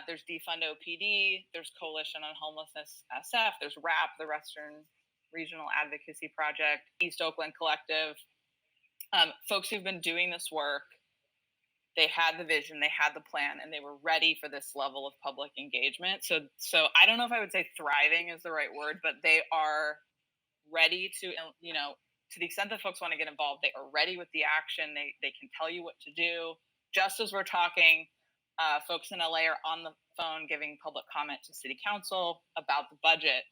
there's Defund OPD, there's Coalition on Homelessness SF, there's RAP, the Western Regional Advocacy Project, East Oakland Collective. Folks who've been doing this work, they had the vision, they had the plan, and they were ready for this level of public engagement. So I don't know if I would say thriving is the right word, but they are ready to, to the extent that folks want to get involved, they are ready with the action. They can tell you what to do. Just as we're talking, folks in LA are on the phone giving public comment to city council about the budget,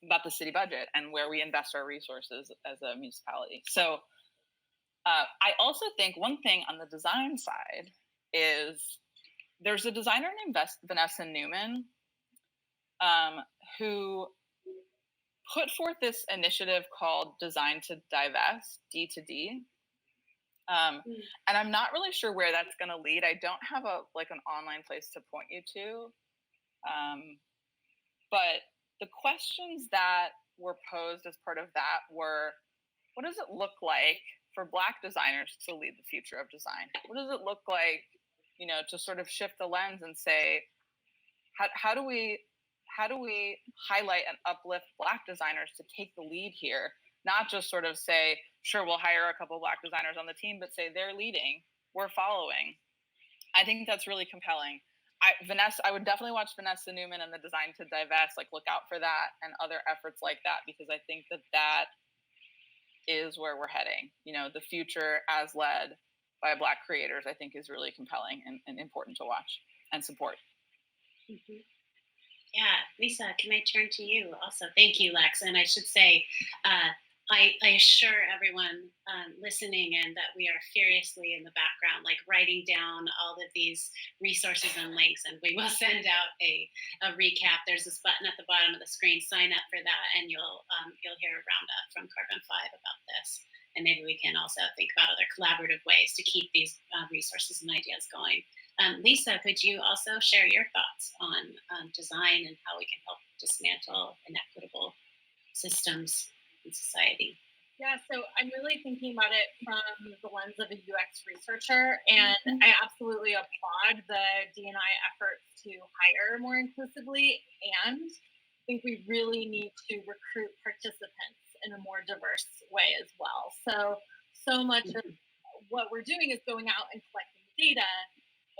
about the city budget and where we invest our resources as a municipality. So I also think one thing on the design side is there's a designer named Vanessa Newman who put forth this initiative called Design to Divest, D2D. And I'm not really sure where that's going to lead. I don't have an online place to point you to. But the questions that were posed as part of that were, what does it look like for Black designers to lead the future of design? What does it look like, to sort of shift the lens and say, how do we highlight and uplift Black designers to take the lead here? Not just sort of say, sure, we'll hire a couple of Black designers on the team, but say they're leading, we're following. I think that's really compelling. I would definitely watch Vanessa Newman and the Design to Divest, look out for that and other efforts like that, because I think that is where we're heading, the future as led by Black creators, I think is really compelling and important to watch and support. Mm-hmm. Yeah, Lisa, can I turn to you also? Thank you, Lex. And I should say, I assure everyone listening in that we are furiously in the background, like writing down all of these resources and links, and we will send out a recap. There's this button at the bottom of the screen. Sign up for that, and you'll hear a roundup from Carbon 5 about this. And maybe we can also think about other collaborative ways to keep these resources and ideas going. Lisa, could you also share your thoughts on design and how we can help dismantle inequitable systems in society? Yeah, so I'm really thinking about it from the lens of a UX researcher, and I absolutely applaud the D&I efforts to hire more inclusively, and I think we really need to recruit participants in a more diverse way as well. So much of what we're doing is going out and collecting data,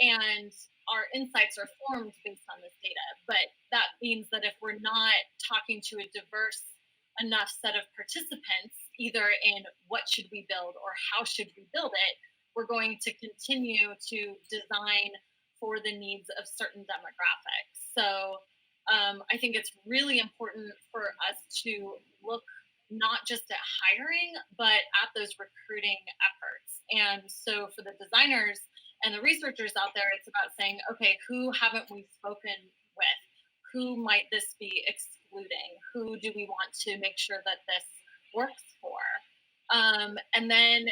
and our insights are formed based on this data. But that means that if we're not talking to a diverse enough set of participants, either in what should we build or how should we build it, we're going to continue to design for the needs of certain demographics. So I think it's really important for us to look not just at hiring, but at those recruiting efforts. And so for the designers and the researchers out there, it's about saying, okay, who haven't we spoken with? Who might this be excluding? Who do we want to make sure that this works for? And then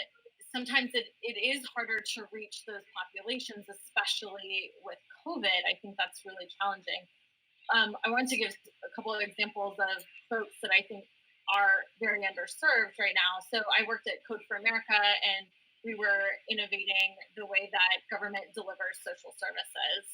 sometimes it is harder to reach those populations, especially with COVID. I think that's really challenging. I want to give a couple of examples of folks that I think are very underserved right now. So I worked at Code for America, and we were innovating the way that government delivers social services.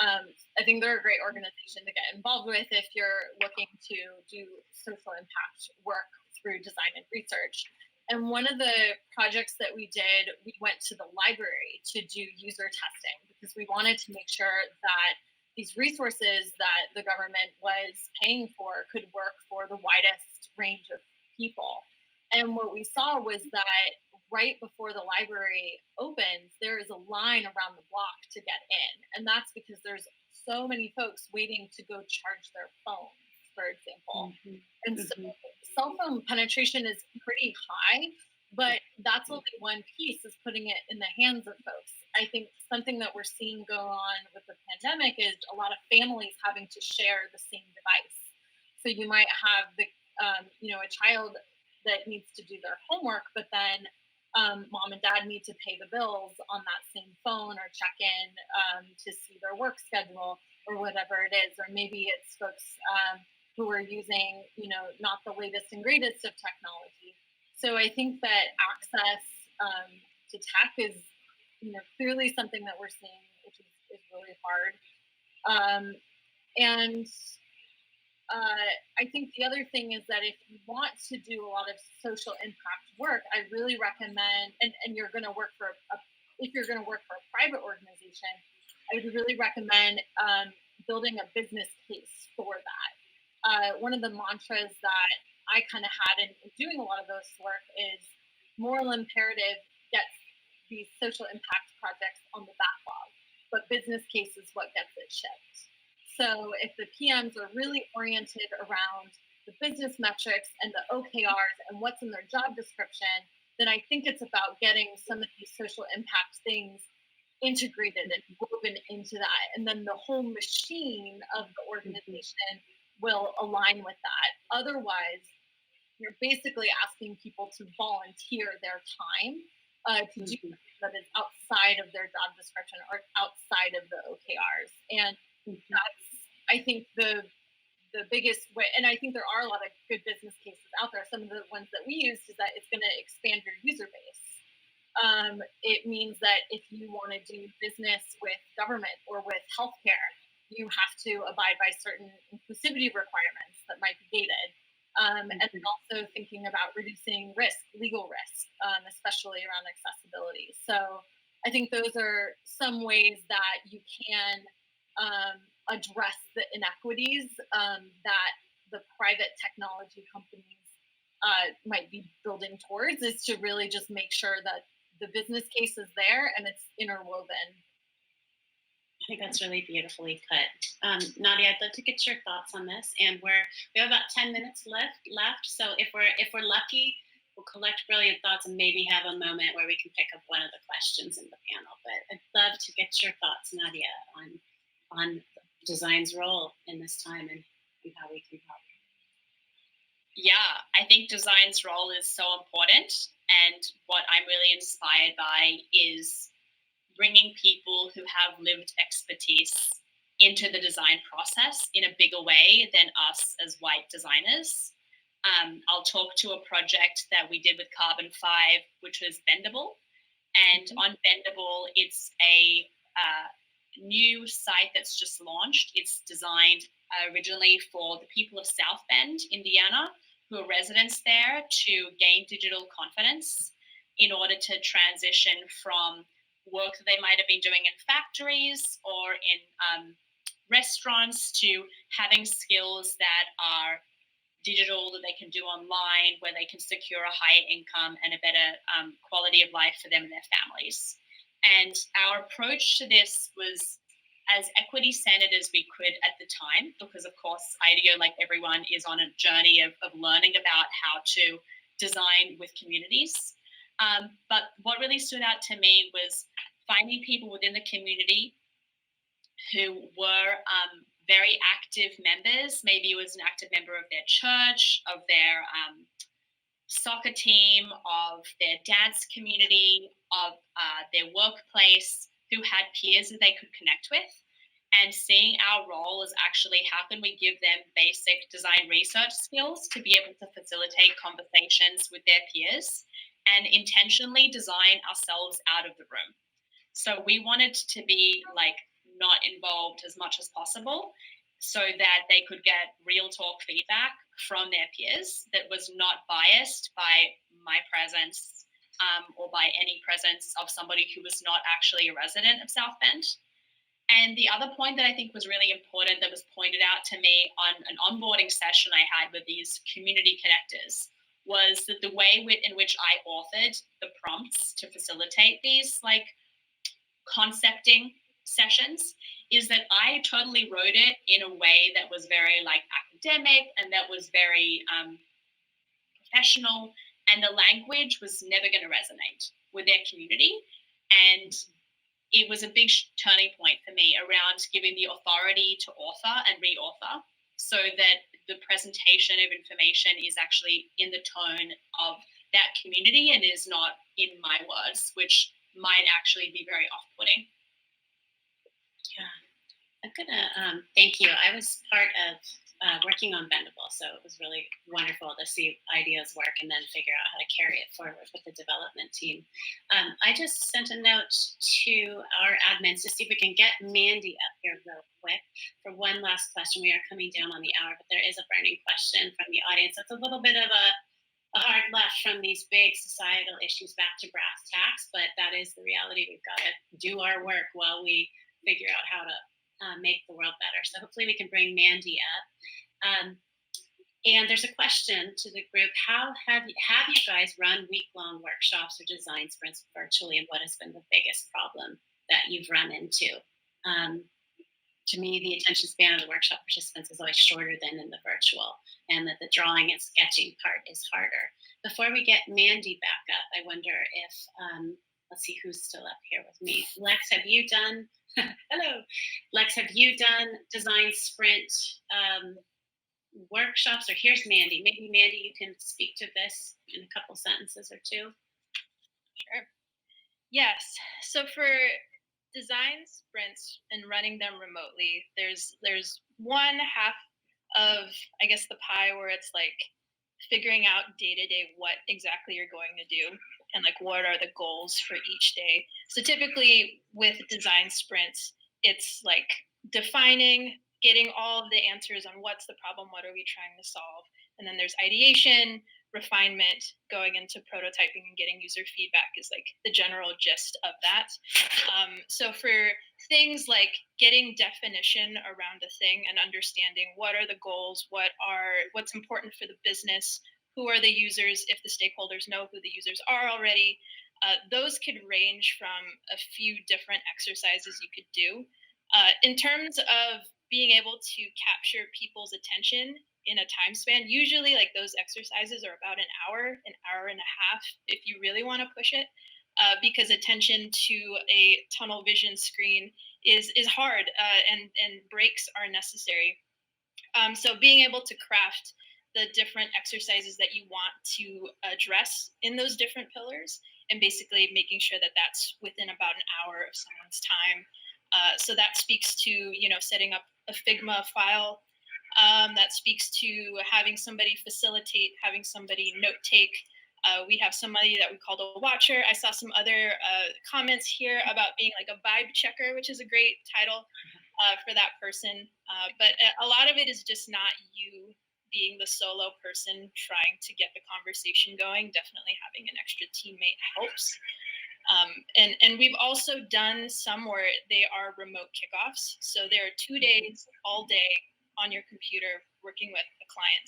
I think they're a great organization to get involved with if you're looking to do social impact work through design and research. And one of the projects that we did, we went to the library to do user testing because we wanted to make sure that these resources that the government was paying for could work for the widest range of people. And what we saw was that right before the library opens, there is a line around the block to get in. And that's because there's so many folks waiting to go charge their phones, for example. And so cell phone penetration is pretty high, but that's only one piece, is putting it in the hands of folks. I think something that we're seeing go on with the pandemic is a lot of families having to share the same device. So you might have a child that needs to do their homework, but then mom and dad need to pay the bills on that same phone or check in to see their work schedule or whatever it is. Or maybe it's folks who are using, not the latest and greatest of technology. So I think that access to tech is, clearly something that we're seeing, which is really hard. And I think the other thing is that if you want to do a lot of social impact work, I really recommend, and you're going to work for if you're going to work for a private organization, I would really recommend building a business case for that. One of the mantras that I kind of had in doing a lot of this work is moral imperative gets these social impact projects on the backlog, but business case is what gets it shipped. So if the PMs are really oriented around the business metrics and the OKRs and what's in their job description, then I think it's about getting some of these social impact things integrated and woven into that. And then the whole machine of the organization will align with that. Otherwise, you're basically asking people to volunteer their time to do that is outside of their job description or outside of the OKRs. And that's, I think, the biggest way. And I think there are a lot of good business cases out there. Some of the ones that we used is that it's going to expand your user base. It means that if you want to do business with government or with healthcare, you have to abide by certain inclusivity requirements that might be gated. And then also thinking about reducing risk, legal risk, especially around accessibility. So I think those are some ways that you can address the inequities that the private technology companies might be building towards, is to really just make sure that the business case is there and it's interwoven. I think that's really beautifully put. Nadia, I'd love to get your thoughts on this. And we have about 10 minutes left. So if we're lucky, we'll collect brilliant thoughts and maybe have a moment where we can pick up one of the questions in the panel. But I'd love to get your thoughts, Nadia, on design's role in this time and how we can help. Yeah, I think design's role is so important. And what I'm really inspired by is bringing people who have lived expertise into the design process in a bigger way than us as white designers. I'll talk to a project that we did with Carbon 5, which was Bendable. And on Bendable, it's a new site that's just launched. It's designed originally for the people of South Bend, Indiana, who are residents there, to gain digital confidence in order to transition from work that they might have been doing in factories or in restaurants to having skills that are digital, that they can do online, where they can secure a higher income and a better quality of life for them and their families. And our approach to this was as equity-centered as we could at the time, because of course, IDEO, like everyone, is on a journey of learning about how to design with communities. But what really stood out to me was finding people within the community who were very active members. Maybe it was an active member of their church, of their soccer team, of their dance community, of their workplace, who had peers that they could connect with. And seeing our role as actually how can we give them basic design research skills to be able to facilitate conversations with their peers and intentionally design ourselves out of the room. So we wanted to be like not involved as much as possible so that they could get real talk feedback from their peers that was not biased by my presence or by any presence of somebody who was not actually a resident of South Bend. And the other point that I think was really important that was pointed out to me on an onboarding session I had with these community connectors was that the way in which I authored the prompts to facilitate these like concepting sessions is that I totally wrote it in a way that was very like academic and that was very professional, and the language was never going to resonate with their community. And it was a big turning point for me around giving the authority to author and re-author so that the presentation of information is actually in the tone of that community and is not in my words, which might actually be very off-putting. Yeah, I'm gonna thank you. I was part of working on Bendable, so it was really wonderful to see ideas work and then figure out how to carry it forward with the development team. I just sent a note to our admins to see if we can get Mandy up here real quick for one last question. We are coming down on the hour, but there is a burning question from the audience. That's a little bit of a hard left from these big societal issues back to brass tacks, but that is the reality. We've got to do our work while we figure out how to make the world better. So hopefully we can bring Mandy up. And there's a question to the group: how have you guys run week-long workshops or design sprints virtually, and what has been the biggest problem that you've run into? To me, the attention span of the workshop participants is always shorter than in the virtual, and that the drawing and sketching part is harder. Before we get Mandy back up, I wonder if, let's see who's still up here with me. Lex, have you done, hello, Lex, have you done design sprint workshops? Or here's Mandy. Maybe Mandy, you can speak to this in a couple sentences or two. Sure. Yes. So for design sprints and running them remotely, there's one half of, I guess, the pie where it's like figuring out day to day what exactly you're going to do and like what are the goals for each day. So typically with design sprints, it's like defining, getting all of the answers on what's the problem, what are we trying to solve, and then there's ideation, refinement, going into prototyping and getting user feedback is like the general gist of that. So for things like getting definition around a thing and understanding what are the goals, what's important for the business, who are the users, if the stakeholders know who the users are already, Those could range from a few different exercises you could do. In terms of being able to capture people's attention in a time span, usually like those exercises are about an hour and a half if you really want to push it, because attention to a tunnel vision screen is hard, and breaks are necessary. So being able to craft the different exercises that you want to address in those different pillars, and basically making sure that that's within about an hour of someone's time. So that speaks to setting up a Figma file. That speaks to having somebody facilitate, having somebody note take. We have somebody that we called a watcher. I saw some other comments here about being like a vibe checker, which is a great title for that person. But a lot of it is just not you being the solo person trying to get the conversation going. Definitely having an extra teammate helps. And we've also done some where they are remote kickoffs. So there are 2 days all day on your computer working with a client.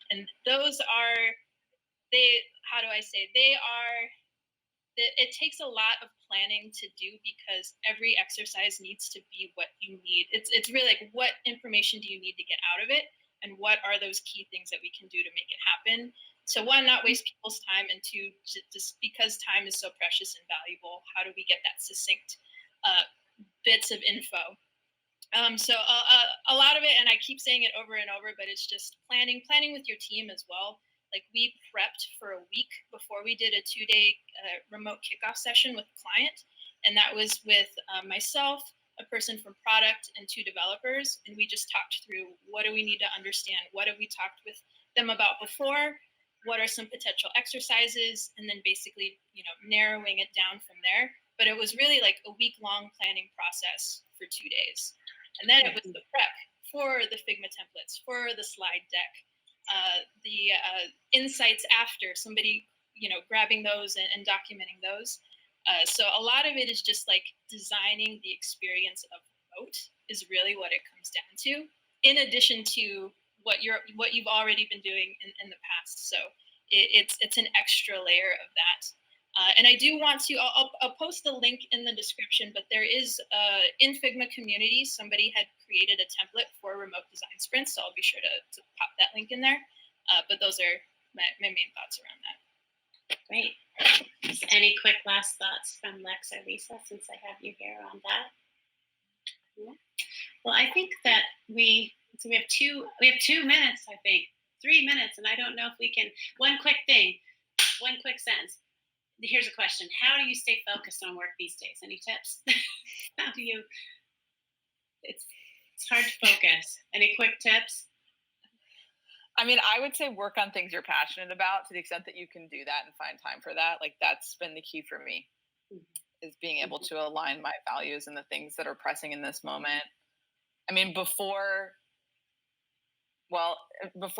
And those are, how do I say, it takes a lot of planning to do, because every exercise needs to be what you need. It's really like, what information do you need to get out of it, and what are those key things that we can do to make it happen. So one, not waste people's time, and two, just because time is so precious and valuable, how do we get that succinct bits of info? So a lot of it, and I keep saying it over and over, but it's just planning with your team as well. Like, we prepped for a week before we did a 2-day remote kickoff session with a client, and that was with myself, a person from product, and 2 developers, and we just talked through, what do we need to understand, what have we talked with them about before, what are some potential exercises, and then basically narrowing it down from there. But it was really like a week-long planning process for 2 days. And then it was the prep for the Figma templates, for the slide deck, the insights after, somebody grabbing those and documenting those. So a lot of it is just like designing the experience of remote is really what it comes down to, in addition to what you've already been doing in the past. So it's an extra layer of that. And I do want to, I'll post the link in the description, but there is in Figma community, somebody had created a template for remote design sprints. So I'll be sure to pop that link in there. But those are my main thoughts around that. Great. Any quick last thoughts from Lex or Lisa, since I have you here on that? Yeah. Well, I think that we have 2 minutes, I think, 3 minutes, and I don't know if we can, one quick sentence. Here's a question. How do you stay focused on work these days? Any tips? How do you, it's hard to focus. Any quick tips? I mean, I would say work on things you're passionate about, to the extent that you can do that and find time for that. Like, that's been the key for me, is being able to align my values and the things that are pressing in this moment. I mean, before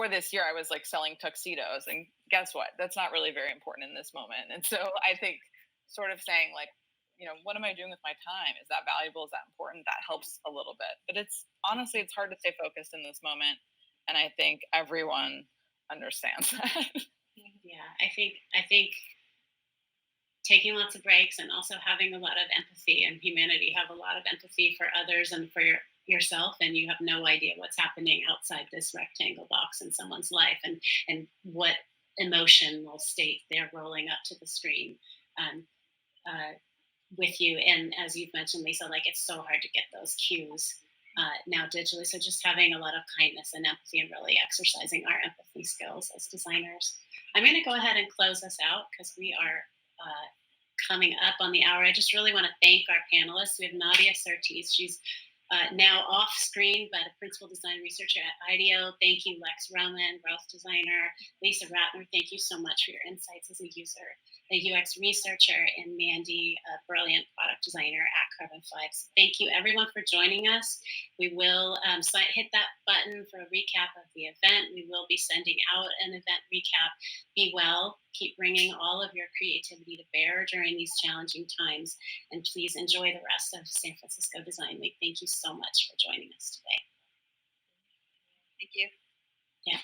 this year, I was like selling tuxedos, and guess what? That's not really very important in this moment. And so I think sort of saying like, what am I doing with my time? Is that valuable? Is that important? That helps a little bit. But it's hard to stay focused in this moment. And I think everyone understands that. Yeah, I think taking lots of breaks, and also having a lot of empathy and humanity. Have a lot of empathy for others and for yourself, and you have no idea what's happening outside this rectangle box in someone's life, and what emotional state they're rolling up to the screen with you. And as you've mentioned, Lisa, like, it's so hard to get those cues now digitally. So just having a lot of kindness and empathy, and really exercising our empathy skills as designers. I'm going to go ahead and close us out, because we are coming up on the hour. I just really want to thank our panelists. We have Nadia Surtees. She's now off screen, but a principal design researcher at IDEO. Thank you, Lex Roman, growth designer. Lisa Ratner, thank you so much for your insights as a user, a UX researcher, and Mandy, a brilliant product designer at Carbon 5. So thank you, everyone, for joining us. We will hit that button for a recap of the event. We will be sending out an event recap. Be well. Keep bringing all of your creativity to bear during these challenging times. And please enjoy the rest of San Francisco Design Week. Thank you so much for joining us today. Thank you. Yeah.